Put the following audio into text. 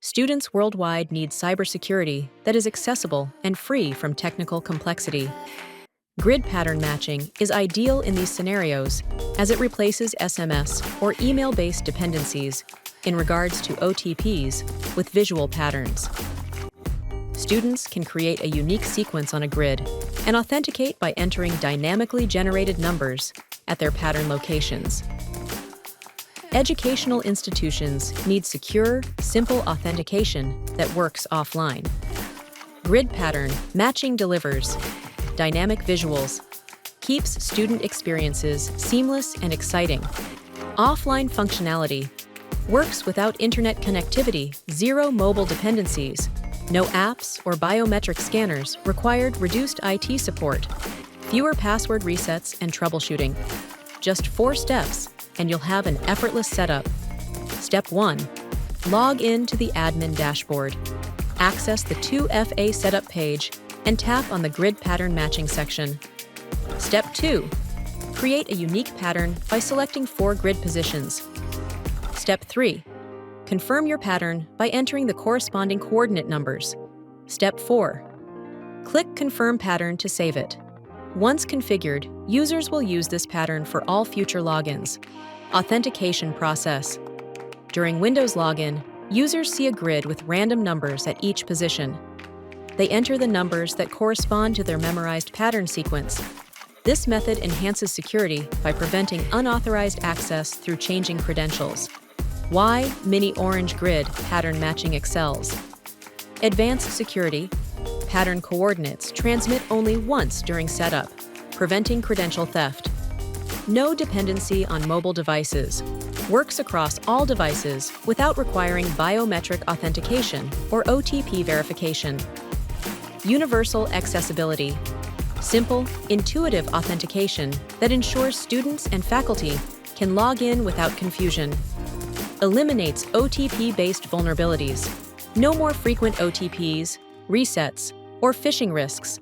Students worldwide need cybersecurity that is accessible and free from technical complexity. Grid pattern matching is ideal in these scenarios as it replaces SMS or email-based dependencies in regards to OTPs with visual patterns. Students can create a unique sequence on a grid and authenticate by entering dynamically generated numbers at their pattern locations. Educational institutions need secure, simple authentication that works offline. Grid pattern matching delivers dynamic visuals, keeps student experiences seamless and exciting. Offline functionality works without internet connectivity, zero mobile dependencies, no apps or biometric scanners required, reduced IT support, fewer password resets and troubleshooting. Just 4 steps and you'll have an effortless setup. Step 1. Log in to the admin dashboard. Access the 2FA setup page and tap on the grid pattern matching section. Step 2. Create a unique pattern by selecting 4 grid positions. Step 3. Confirm your pattern by entering the corresponding coordinate numbers. Step 4. Click Confirm Pattern to save it. Once configured, users will use this pattern for all future logins. Authentication process. During Windows login, users see a grid with random numbers at each position. They enter the numbers that correspond to their memorized pattern sequence. This method enhances security by preventing unauthorized access through changing credentials. Why miniOrange grid pattern matching excels? Advanced security. Pattern coordinates transmit only once during setup, preventing credential theft. No dependency on mobile devices. Works across all devices without requiring biometric authentication or OTP verification. Universal accessibility. Simple, intuitive authentication that ensures students and faculty can log in without confusion. Eliminates OTP-based vulnerabilities. No more frequent OTPs, resets, or phishing risks.